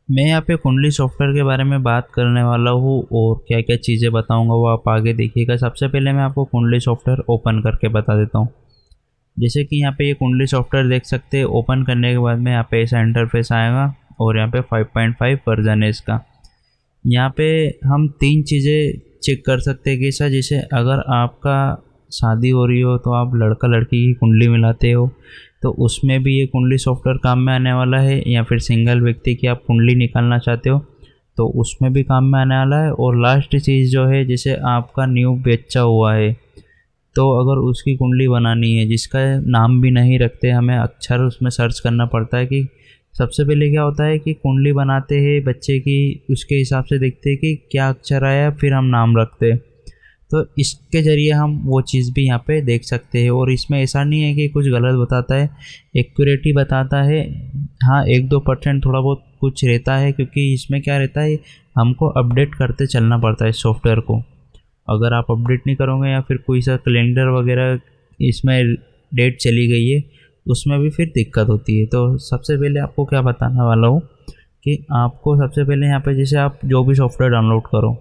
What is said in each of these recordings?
मैं यहाँ पे कुंडली सॉफ्टवेयर के बारे में बात करने वाला हूँ और क्या क्या चीज़ें बताऊँगा वो आप आगे देखिएगा। सबसे पहले मैं आपको कुंडली सॉफ्टवेयर ओपन करके बता देता हूँ। जैसे कि यहाँ पे ये कुंडली सॉफ्टवेयर देख सकते हैं। ओपन करने के बाद में यहाँ पे ऐसा इंटरफेस आएगा और यहाँ पे 5.5 वर्जन है इसका। यहाँ पे हम तीन चीज़ें चेक कर सकते हैं कि सर जैसे अगर आपका शादी हो रही हो तो आप लड़का लड़की की कुंडली मिलाते हो तो उसमें भी ये कुंडली सॉफ्टवेयर काम में आने वाला है, या फिर सिंगल व्यक्ति की आप कुंडली निकालना चाहते हो तो उसमें भी काम में आने वाला है। और लास्ट चीज़ जो है, जैसे आपका न्यू बच्चा हुआ है तो अगर उसकी कुंडली बनानी है, जिसका नाम भी नहीं रखते, हमें अक्षर उसमें सर्च करना पड़ता है कि सबसे पहले क्या होता है कि कुंडली बनाते हैं बच्चे की, उसके हिसाब से देखते हैं कि क्या अक्षर आया, फिर हम नाम रखते हैं। तो इसके ज़रिए हम वो चीज़ भी यहाँ पे देख सकते हैं। और इसमें ऐसा नहीं है कि कुछ गलत बताता है, एक्यूरेट ही बताता है। हाँ, 1-2% थोड़ा बहुत कुछ रहता है, क्योंकि इसमें क्या रहता है, हमको अपडेट करते चलना पड़ता है सॉफ्टवेयर को। अगर आप अपडेट नहीं करोगे या फिर कोई सा कैलेंडर वगैरह इसमें डेट चली गई है उसमें भी फिर दिक्कत होती है। तो सबसे पहले आपको क्या बताने वाला हूँ कि आपको सबसे पहले यहाँ पे जैसे आप जो भी सॉफ्टवेयर डाउनलोड करो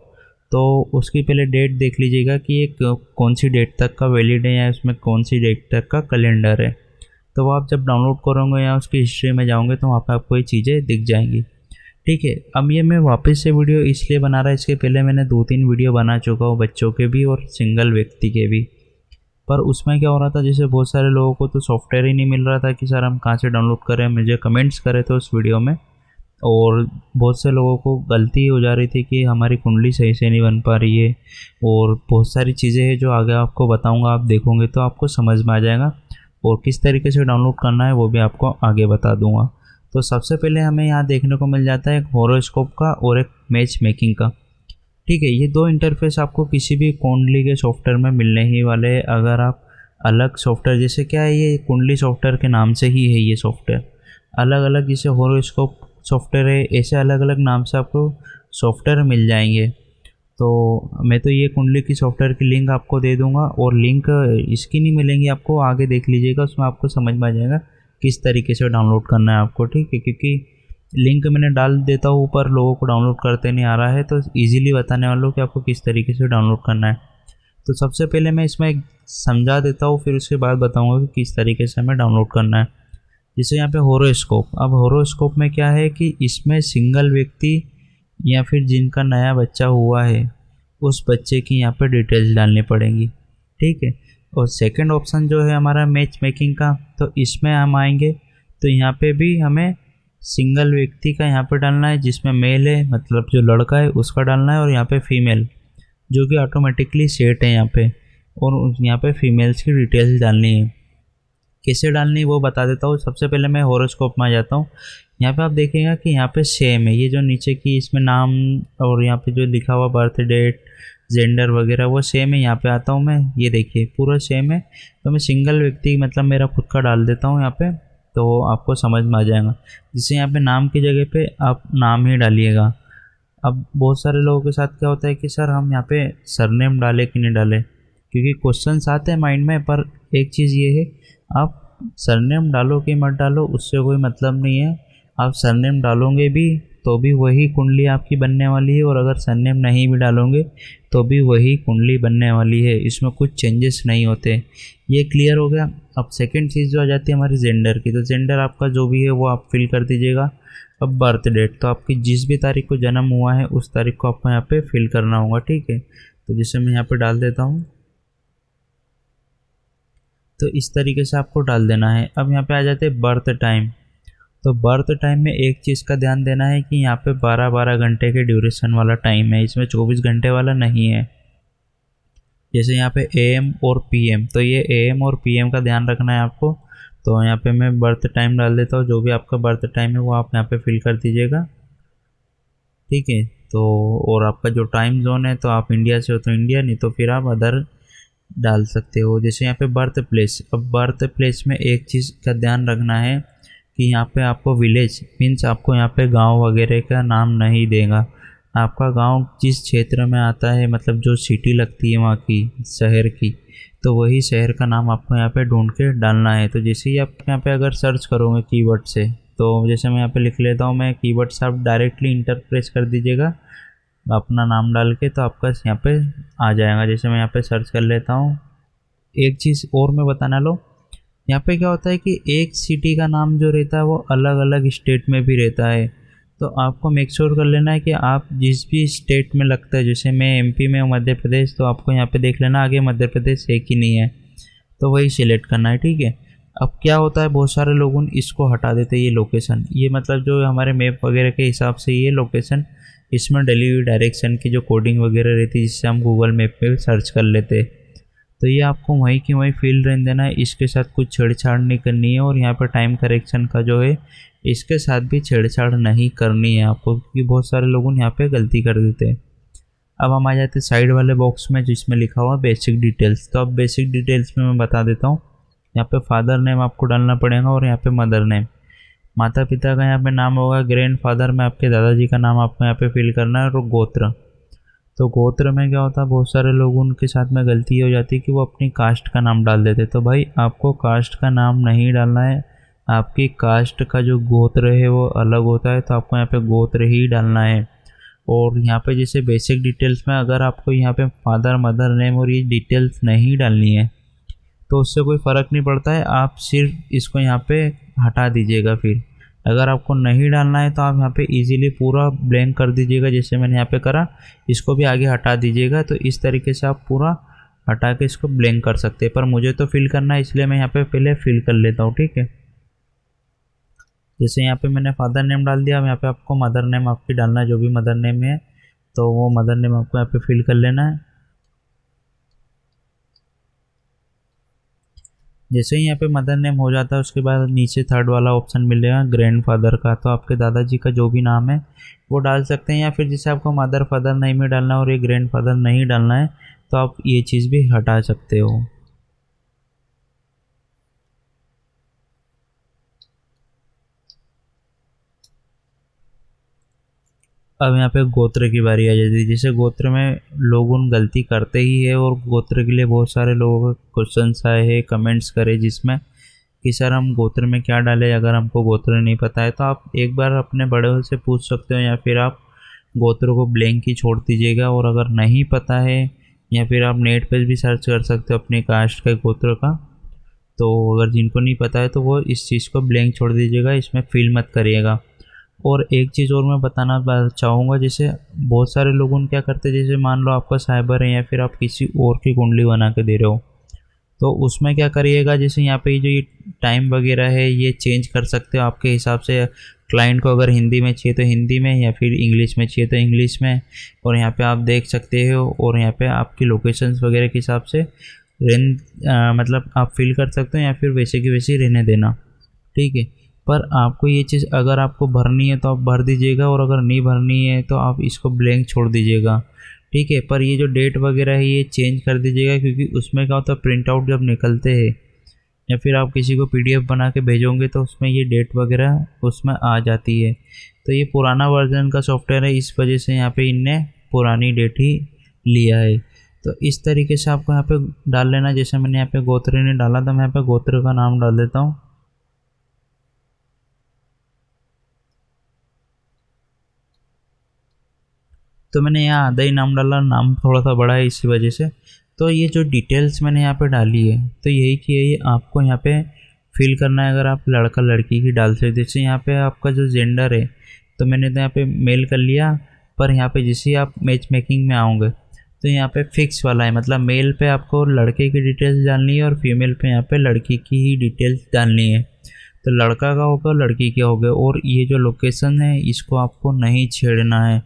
तो उसकी पहले डेट देख लीजिएगा कि ये कौन सी डेट तक का वैलिड है या उसमें कौन सी डेट तक का कैलेंडर है। तो वो आप जब डाउनलोड करोगे या उसकी हिस्ट्री में जाओगे तो वहाँ पे आपको ये चीज़ें दिख जाएंगी। ठीक है, अब ये मैं वापस से वीडियो इसलिए बना रहा, इसके पहले मैंने 2-3 वीडियो बना चुका हूँ बच्चों के भी और सिंगल व्यक्ति के भी। पर उसमें क्या हो रहा था, जैसे बहुत सारे लोगों को तो सॉफ्टवेयर ही नहीं मिल रहा था कि सर हम कहाँ से डाउनलोड करें। मुझे कमेंट्स करे थे उस वीडियो में, और बहुत से लोगों को गलती हो जा रही थी कि हमारी कुंडली सही से नहीं बन पा रही है। और बहुत सारी चीज़ें हैं जो आगे आपको बताऊंगा, आप देखोगे तो आपको समझ में आ जाएगा, और किस तरीके से डाउनलोड करना है वो भी आपको आगे बता दूंगा। तो सबसे पहले हमें यहाँ देखने को मिल जाता है एक होरोस्कोप का और एक मैच मेकिंग का। ठीक है, ये दो इंटरफेस आपको किसी भी कुंडली के सॉफ्टवेयर में मिलने ही वाले हैं। अगर आप अलग सॉफ्टवेयर, जैसे क्या है, ये कुंडली सॉफ्टवेयर के नाम से ही है ये सॉफ्टवेयर, अलग अलग जैसे होरोस्कोप सॉफ्टवेयर है, ऐसे अलग अलग नाम से आपको सॉफ्टवेयर मिल जाएंगे। तो मैं तो ये कुंडली की सॉफ्टवेयर की लिंक आपको दे दूंगा, और लिंक इसकी नहीं मिलेंगी आपको, आगे देख लीजिएगा, उसमें आपको समझ में आ जाएगा किस तरीके से डाउनलोड करना है आपको। ठीक है, क्योंकि लिंक मैंने डाल देता हूँ ऊपर, लोगों को डाउनलोड करते नहीं आ रहा है, तो ईजिली बताने वाला हूँ कि आपको किस तरीके से डाउनलोड करना है। तो सबसे पहले मैं इसमें समझा देता हूँ, फिर उसके बाद बताऊँगा कि किस तरीके से हमें डाउनलोड करना है। जैसे यहाँ पे होरोस्कोप, अब होरोस्कोप में क्या है कि इसमें सिंगल व्यक्ति या फिर जिनका नया बच्चा हुआ है उस बच्चे की यहाँ पे डिटेल्स डालनी पड़ेंगी। ठीक है, और सेकंड ऑप्शन जो है हमारा मैच मेकिंग का, तो इसमें हम आएंगे तो यहाँ पे भी हमें सिंगल व्यक्ति का यहाँ पे डालना है, जिसमें मेल है मतलब जो लड़का है उसका डालना है, और यहाँ पे फीमेल जो कि ऑटोमेटिकली सेट है यहाँ पे, और यहाँ पे फीमेल्स की डिटेल्स डालनी है। कैसे डालनी है वो बता देता हूँ। सबसे पहले मैं होरोस्कोप में आ जाता हूँ। यहाँ पे आप देखेंगे कि यहाँ पे सेम है, ये जो नीचे की इसमें नाम और यहाँ पे जो लिखा हुआ बर्थ डेट, जेंडर वगैरह वो सेम है। यहाँ पे आता हूँ मैं, ये देखिए पूरा सेम है। तो मैं सिंगल व्यक्ति मतलब मेरा खुद का डाल देता हूँ यहाँ पे, तो आपको समझ में आ जाएगा। जिससे यहाँ पे नाम की जगह पे आप नाम ही डालिएगा। अब बहुत सारे लोगों के साथ क्या होता है कि सर हम यहाँ पे सरनेम डालें कि नहीं डालें, क्योंकि क्वेश्चंस आते हैं माइंड में। पर एक चीज़ ये है, आप सरनेम डालो कि मत डालो उससे कोई मतलब नहीं है। आप सरनेम डालोगे भी तो भी वही कुंडली आपकी बनने वाली है, और अगर सरनेम नहीं भी डालोगे तो भी वही कुंडली बनने वाली है, इसमें कुछ चेंजेस नहीं होते। ये क्लियर हो गया। अब सेकंड चीज़ जो आ जाती है हमारी जेंडर की, तो जेंडर आपका जो भी है वो आप फिल कर दीजिएगा। अब बर्थ डेट, तो आपकी जिस भी तारीख को जन्म हुआ है उस तारीख को आपको यहाँ पे फिल करना होगा। ठीक है, तो जिसे मैं यहाँ पे डाल देता हूँ, तो इस तरीके से आपको डाल देना है। अब यहाँ पे आ जाते हैं बर्थ टाइम। तो बर्थ टाइम में एक चीज़ का ध्यान देना है कि यहाँ पे 12-12 घंटे के ड्यूरेशन वाला टाइम है, इसमें 24 घंटे वाला नहीं है। जैसे यहाँ पे AM और PM, तो ये AM और PM का ध्यान रखना है आपको। तो यहाँ पे मैं बर्थ टाइम डाल देता हूँ, जो भी आपका बर्थ टाइम है वो आप यहाँ पे फिल कर दीजिएगा। ठीक है, तो और आपका जो टाइम जोन है, तो आप इंडिया से हो तो इंडिया, नहीं तो फिर आप अदर डाल सकते हो। जैसे यहाँ पे बर्थ प्लेस, अब बर्थ प्लेस में एक चीज़ का ध्यान रखना है कि यहाँ पे आपको विलेज मीन्स आपको यहाँ पे गांव वगैरह का नाम नहीं देगा। आपका गांव जिस क्षेत्र में आता है, मतलब जो सिटी लगती है वहाँ की, शहर की, तो वही शहर का नाम आपको यहाँ पे ढूंढ के डालना है। तो जैसे ही आप यहाँ पे अगर सर्च करोगे कीवर्ड से तो जैसे मैं यहाँ पे लिख लेता हूँ, मैं कीवर्ड से आप डायरेक्टली इंटर प्रेस कर दीजिएगा अपना नाम डाल के, तो आपका यहाँ पे आ जाएगा। जैसे मैं यहाँ पे सर्च कर लेता हूँ। एक चीज़ और मैं बताना लो, यहाँ पे क्या होता है कि एक सिटी का नाम जो रहता है वो अलग अलग स्टेट में भी रहता है। तो आपको मेक श्योर कर लेना है कि आप जिस भी स्टेट में लगता है, जैसे मैं एमपी में हूँ, मध्य प्रदेश, तो आपको यहाँ पे देख लेना आगे मध्य प्रदेश है कि नहीं है, तो वही सिलेक्ट करना है, ठीक है। अब क्या होता है, बहुत सारे लोग इसको हटा देते हैं, ये लोकेशन, ये मतलब जो हमारे मैप वगैरह के हिसाब से ये लोकेशन, इसमें डली हुई डायरेक्शन की जो कोडिंग वगैरह रहती है जिससे हम गूगल मैप पे सर्च कर लेते, तो ये आपको वहीं की वहीं फील रहने देना है। इसके साथ कुछ छेड़छाड़ नहीं करनी है, और यहाँ पर टाइम करेक्शन का जो है इसके साथ भी छेड़छाड़ नहीं करनी है आपको, क्योंकि बहुत सारे लोग यहाँ पे गलती कर देते हैं। अब हम आ जाते हैं साइड वाले बॉक्स में जिसमें लिखा हुआ बेसिक डिटेल्स। तो अब बेसिक डिटेल्स में मैं बता देता हूँ, यहाँ पे फादर नेम आपको डालना पड़ेगा, और यहाँ पे मदर नेम, माता पिता का यहाँ पे नाम होगा, ग्रैंड फादर में आपके दादाजी का नाम आपको यहाँ पे फिल करना है, और गोत्र। तो गोत्र में क्या होता है, बहुत सारे लोग उनके साथ में गलती हो जाती है कि वो अपनी कास्ट का नाम डाल देते। तो भाई आपको कास्ट का नाम नहीं डालना है, आपकी कास्ट का जो गोत्र है वो अलग होता है, तो आपको यहाँ पे गोत्र ही डालना है। और यहाँ पे जैसे बेसिक डिटेल्स में अगर आपको यहाँ पे फादर मदर नेम और ये डिटेल्स नहीं डालनी है तो उससे कोई फ़र्क नहीं पड़ता है, आप सिर्फ इसको यहाँ पे हटा दीजिएगा। फिर अगर आपको नहीं डालना है तो आप यहाँ पे इजीली पूरा ब्लैंक कर दीजिएगा, जैसे मैंने यहाँ पे करा, इसको भी आगे हटा दीजिएगा। तो इस तरीके से आप पूरा हटा के इसको ब्लैंक कर सकते हैं, पर मुझे तो फिल करना है इसलिए मैं यहाँ पे पहले फिल कर लेता हूँ, ठीक है। जैसे यहाँ पे मैंने फादर नेम डाल दिया, अब यहाँ पे आपको मदर नेम आपकी डालना है, जो भी मदर नेम है तो वो मदर नेम आपको यहाँ पे फिल कर लेना है। जैसे ही यहाँ पे मदर नेम हो जाता है उसके बाद नीचे थर्ड वाला ऑप्शन मिलेगा ग्रैंड फादर का, तो आपके दादाजी का जो भी नाम है वो डाल सकते हैं, या फिर जैसे आपको मदर फादर नहीं में डालना है और ये ग्रैंड फादर नहीं डालना है तो आप ये चीज़ भी हटा सकते हो। अब यहाँ पे गोत्र की बारी आ जाती है। जैसे गोत्र में लोग गलती करते ही है, और गोत्र के लिए बहुत सारे लोगों के क्वेश्चंस आए हैं, कमेंट्स करे जिसमें कि सर हम गोत्र में क्या डालें, अगर हमको गोत्र नहीं पता है। तो आप एक बार अपने बड़े से पूछ सकते हो, या फिर आप गोत्र को ब्लैंक ही छोड़ दीजिएगा। और अगर नहीं पता है या फिर आप नेट पर भी सर्च कर सकते हो अपनी कास्ट का गोत्र का, तो अगर जिनको नहीं पता है तो वो इस चीज़ को ब्लैंक छोड़ दीजिएगा, इसमें फिल मत करिएगा। और एक चीज़ और मैं बताना चाहूँगा, जैसे बहुत सारे लोग क्या करते हैं, जैसे मान लो आपका साइबर है या फिर आप किसी और की कुंडली बना के दे रहे हो, तो उसमें क्या करिएगा, जैसे यहाँ पे जो ये टाइम वगैरह है ये चेंज कर सकते हो आपके हिसाब से। क्लाइंट को अगर हिंदी में चाहिए तो हिंदी में, या फिर इंग्लिश में चाहिए तो इंग्लिश में। और यहाँ पे आप देख सकते हो, और यहाँ पे आपकी लोकेशंस वगैरह के हिसाब से मतलब आप फिल कर सकते हो, या फिर वैसे की वैसे ही रहने देना, ठीक है। पर आपको ये चीज़ अगर आपको भरनी है तो आप भर दीजिएगा, और अगर नहीं भरनी है तो आप इसको ब्लैंक छोड़ दीजिएगा, ठीक है। पर ये जो डेट वगैरह है ये चेंज कर दीजिएगा, क्योंकि उसमें क्या होता है प्रिंट आउट जब निकलते हैं या फिर आप किसी को पीडीएफ बना के भेजोगे तो उसमें ये डेट वगैरह उसमें आ जाती है। तो ये पुराना वर्जन का सॉफ्टवेयर है, इस वजह से यहाँ पे इनने पुरानी डेट ही लिया है। तो इस तरीके से आपको यहाँ पे डाल लेना। जैसे मैंने यहाँ पे गोत्र ने डाला था, मैं यहाँ पे गोत्र का नाम डाल देता हूँ। तो मैंने यहाँ आधा ही नाम डाला, नाम थोड़ा सा बड़ा है इसी वजह से। तो ये जो डिटेल्स मैंने यहाँ पे डाली है तो यही कि ये आपको यहाँ पे फिल करना है, अगर आप लड़का लड़की की डाल सकते। जैसे यहाँ पे आपका जो जेंडर है तो मैंने तो यहाँ पे मेल कर लिया, पर यहाँ पे जैसे आप मैच मेकिंग में आओगे तो यहाँ पे फिक्स वाला है, मतलब मेल पे आपको लड़के की डिटेल्स डालनी है और फीमेल पे यहाँ पे लड़की की ही डिटेल्स डालनी है। तो लड़का का होगा लड़की के होगा, और ये जो लोकेशन है इसको आपको नहीं छेड़ना है।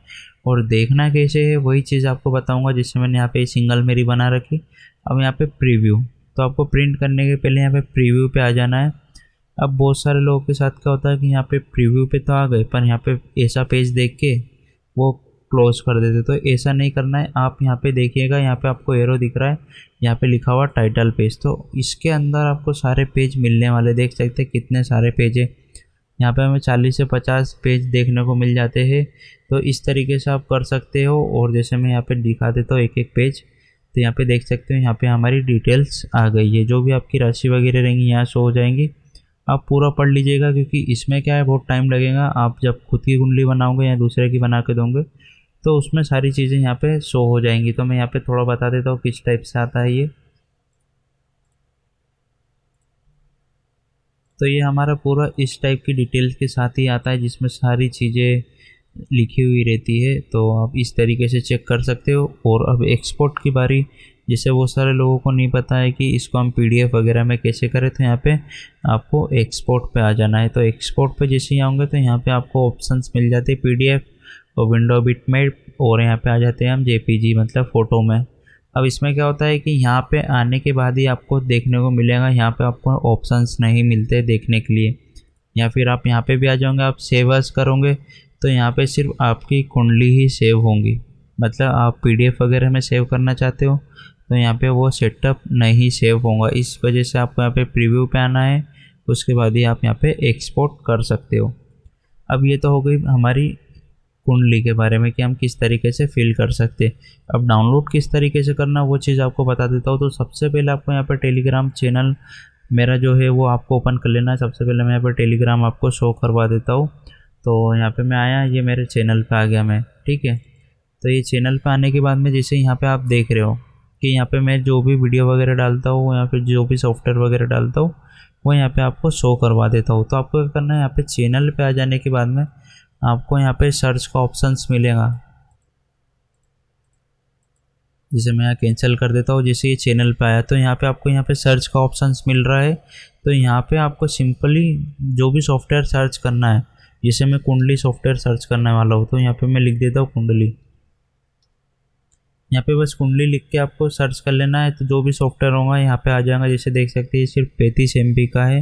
और देखना कैसे है वही चीज़ आपको बताऊंगा। जैसे मैंने यहाँ पे सिंगल मेरी बना रखी, अब यहाँ पे प्रीव्यू, तो आपको प्रिंट करने के पहले यहाँ पे प्रीव्यू पे आ जाना है। अब बहुत सारे लोगों के साथ क्या होता है कि यहाँ पे प्रीव्यू पे तो आ गए, पर यहाँ पे ऐसा पेज देख के वो क्लोज कर देते, तो ऐसा नहीं करना है। आप यहाँ पे देखिएगा, यहाँ पे आपको एरो दिख रहा है, यहाँ पे लिखा हुआ टाइटल पेज, तो इसके अंदर आपको सारे पेज मिलने वाले, देख सकते हैं कितने सारे पेज है। यहाँ पे हमें 40 से 50 पेज देखने को मिल जाते हैं। तो इस तरीके से आप कर सकते हो। और जैसे मैं यहाँ पे दिखा देता हूँ एक एक पेज, तो यहाँ पे देख सकते हो यहाँ पे हमारी डिटेल्स आ गई है, जो भी आपकी राशि वगैरह रहेंगी यहाँ शो हो जाएंगी। आप पूरा पढ़ लीजिएगा, क्योंकि इसमें क्या है बहुत टाइम लगेगा। आप जब खुद की कुंडली बनाओगे या दूसरे की बना के दोगे तो उसमें सारी चीज़ें यहाँ पे शो हो जाएंगी। तो मैं यहाँ पे थोड़ा बता देता हूँ किस टाइप से आता है ये। तो ये हमारा पूरा इस टाइप की डिटेल्स के साथ ही आता है, जिसमें सारी चीज़ें लिखी हुई रहती है। तो आप इस तरीके से चेक कर सकते हो। और अब एक्सपोर्ट की बारी, जैसे बहुत सारे लोगों को नहीं पता है कि इसको हम पीडीएफ वगैरह में कैसे करें, तो यहाँ पे आपको एक्सपोर्ट पे आ जाना है। तो एक्सपोर्ट पे जैसे ही आऊँगे तो यहाँ पे आपको ऑप्शंस मिल जाते हैं पीडीएफ और विंडो बिटमैप, और यहाँ पे आ जाते हैं हम जेपीजी मतलब फ़ोटो में। अब इसमें क्या होता है कि यहाँ पे आने के बाद ही आपको देखने को मिलेगा, यहाँ पे आपको ऑप्शंस नहीं मिलते देखने के लिए। या फिर आप यहाँ पे भी आ जाओगे, आप सेव एज़ करोगे तो यहाँ पे सिर्फ आपकी कुंडली ही सेव होंगी। मतलब आप पीडीएफ वगैरह में सेव करना चाहते हो तो यहाँ पे वो सेटअप नहीं सेव होगा। इस वजह से आपको यहाँ पे प्रीव्यू पे आना है, उसके बाद ही आप यहाँ पे एक्सपोर्ट कर सकते हो। अब ये तो हो गई हमारी कुंडली के बारे में कि हम किस तरीके से फिल कर सकते हैं। अब डाउनलोड किस तरीके से करना वो चीज़ आपको बता देता हूँ। तो सबसे पहले आपको यहाँ पर टेलीग्राम चैनल मेरा जो है वो आपको ओपन कर लेना है। सबसे पहले मैं यहाँ पर टेलीग्राम आपको शो करवा देता हूँ। तो यहाँ पे मैं आया, ये मेरे चैनल पे आ गया मैं, ठीक है। तो ये चैनल पे आने के बाद में जैसे यहाँ पे आप देख रहे हो कि यहाँ पे मैं जो भी वीडियो वगैरह डालता हूँ या फिर जो भी सॉफ्टवेयर वगैरह डालता हूँ वो यहाँ पे आपको शो करवा देता हूँ। तो आपको क्या करना है, यहाँ पे चैनल पे आ जाने के बाद में आपको यहाँ पे सर्च का ऑप्शंस मिलेगा। जैसे मैं यहाँ कैंसिल कर देता हूँ। जैसे ये चैनल पे आया तो यहाँ पे आपको यहाँ पे सर्च का ऑप्शंस मिल रहा है। तो यहाँ पे आपको सिंपली जो भी सॉफ्टवेयर सर्च करना है, जैसे मैं कुंडली सॉफ्टवेयर सर्च करने वाला हूँ तो यहाँ पे मैं लिख देता हूँ कुंडली। यहाँ पे बस कुंडली लिख के आपको सर्च कर लेना है, तो जो भी सॉफ्टवेयर होगा यहाँ पे आ जाएगा। जैसे देख सकते हैं सिर्फ 35 MB का है।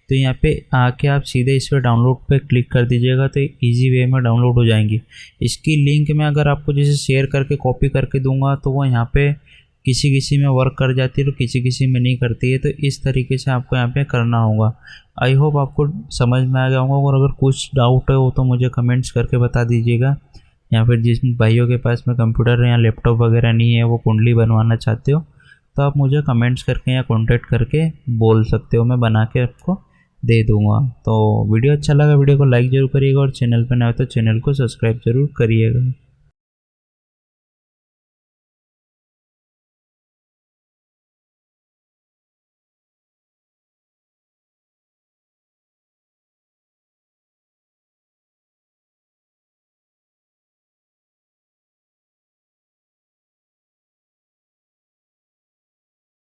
तो यहाँ पे आके आप सीधे इस पर डाउनलोड पे क्लिक कर दीजिएगा तो इजी वे में डाउनलोड हो जाएंगी। इसकी लिंक मैं अगर आपको जैसे शेयर करके कॉपी करके दूंगा तो वो यहाँ पे किसी किसी में वर्क कर जाती है, तो किसी किसी में नहीं करती है। तो इस तरीके से आपको यहाँ पे करना होगा। आई होप आपको समझ में आ गया होगा। और अगर कुछ डाउट है वो तो मुझे कमेंट्स करके बता दीजिएगा। या फिर जिस भाइयों के पास में कंप्यूटर या लैपटॉप वगैरह नहीं है, वो कुंडली बनवाना चाहते हो, तो आप मुझे कमेंट्स करके या कॉन्टेक्ट करके बोल सकते हो, मैं बना के आपको दे दूँगा। तो वीडियो अच्छा लगा, वीडियो को लाइक ज़रूर करिएगा और चैनल पर नए हो तो चैनल को सब्सक्राइब ज़रूर करिएगा।